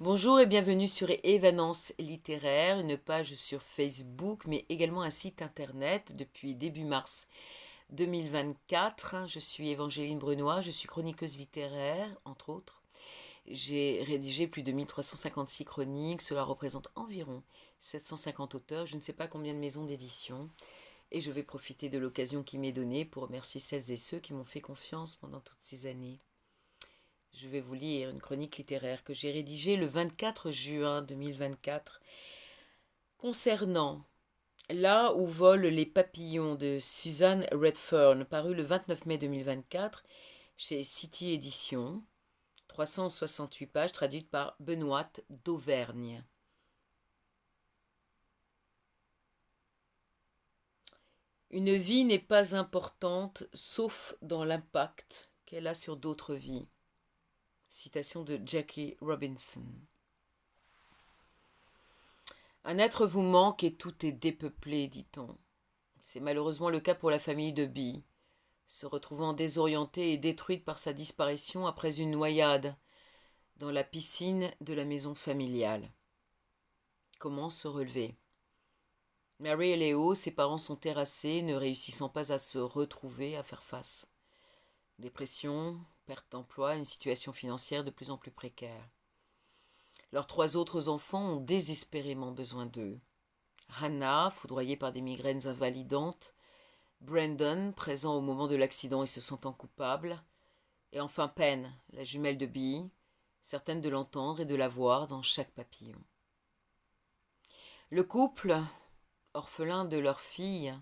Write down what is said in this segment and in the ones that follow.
Bonjour et bienvenue sur Évanance littéraire, une page sur Facebook, mais également un site internet depuis début mars 2024. Je suis Évangéline Brunois, je suis chroniqueuse littéraire, entre autres. J'ai rédigé plus de 1356 chroniques, cela représente environ 750 auteurs, je ne sais pas combien de maisons d'édition. Et je vais profiter de l'occasion qui m'est donnée pour remercier celles et ceux qui m'ont fait confiance pendant toutes ces années. Je vais vous lire une chronique littéraire que j'ai rédigée le 24 juin 2024 concernant Là où volent les papillons de Suzanne Redfern, paru le 29 mai 2024 chez City Éditions, 368 pages traduites par Benoît d'Auvergne. Une vie n'est pas importante sauf dans l'impact qu'elle a sur d'autres vies. Citation de Jackie Robinson. Un être vous manque et tout est dépeuplé, dit-on. C'est malheureusement le cas pour la famille de Bee, se retrouvant désorientée et détruite par sa disparition après une noyade dans la piscine de la maison familiale. Comment se relever? Mary et Léo, ses parents sont terrassés, ne réussissant pas à se retrouver, à faire face. Dépression, perte d'emploi, une situation financière de plus en plus précaire. Leurs 3 autres enfants ont désespérément besoin d'eux. Hannah, foudroyée par des migraines invalidantes. Brandon, présent au moment de l'accident et se sentant coupable. Et enfin Penn, la jumelle de Bee, certaine de l'entendre et de la voir dans chaque papillon. Le couple, orphelin de leur fille,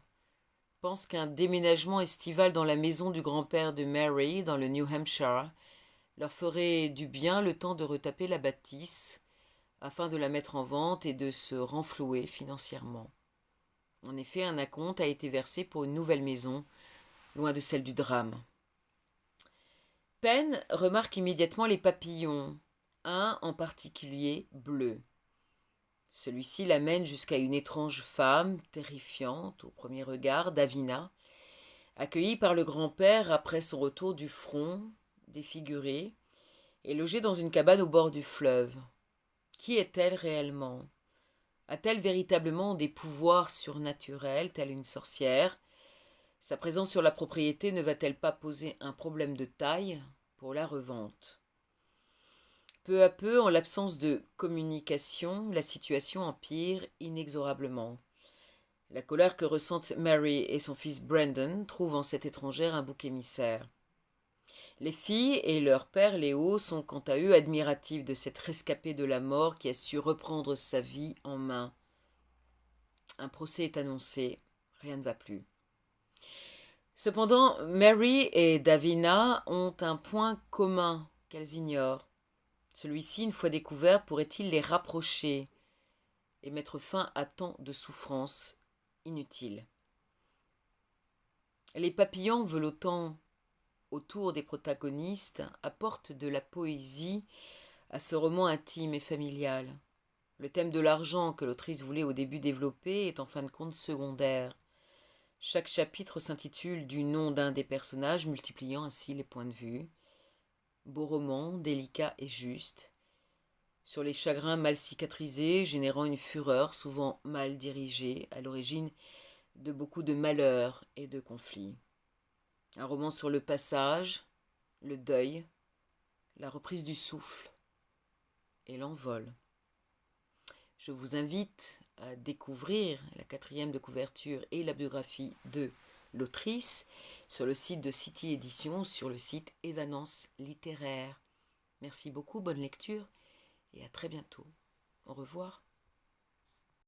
pense qu'un déménagement estival dans la maison du grand-père de Mary, dans le New Hampshire, leur ferait du bien le temps de retaper la bâtisse, afin de la mettre en vente et de se renflouer financièrement. En effet, un acompte a été versé pour une nouvelle maison, loin de celle du drame. Penn remarque immédiatement les papillons, un en particulier bleu. Celui-ci l'amène jusqu'à une étrange femme, terrifiante au premier regard, Davina, accueillie par le grand-père après son retour du front, défigurée, et logée dans une cabane au bord du fleuve. Qui est-elle réellement? A-t-elle véritablement des pouvoirs surnaturels, telle une sorcière? Sa présence sur la propriété ne va-t-elle pas poser un problème de taille pour la revente? Peu à peu, en l'absence de communication, la situation empire inexorablement. La colère que ressentent Mary et son fils Brandon trouvent en cette étrangère un bouc émissaire. Les filles et leur père Léo sont quant à eux admiratifs de cette rescapée de la mort qui a su reprendre sa vie en main. Un procès est annoncé, rien ne va plus. Cependant, Mary et Davina ont un point commun qu'elles ignorent. Celui-ci, une fois découvert, pourrait-il les rapprocher et mettre fin à tant de souffrances inutiles. Les papillons volottant autour des protagonistes apportent de la poésie à ce roman intime et familial. Le thème de l'argent que l'autrice voulait au début développer est en fin de compte secondaire. Chaque chapitre s'intitule du nom d'un des personnages, multipliant ainsi les points de vue. Beau roman, délicat et juste, sur les chagrins mal cicatrisés, générant une fureur souvent mal dirigée, à l'origine de beaucoup de malheurs et de conflits. Un roman sur le passage, le deuil, la reprise du souffle et l'envol. Je vous invite à découvrir la 4e de couverture et la biographie de l'autrice sur le site de City Éditions, sur le site Évanance littéraire. Merci beaucoup, bonne lecture et à très bientôt. Au revoir.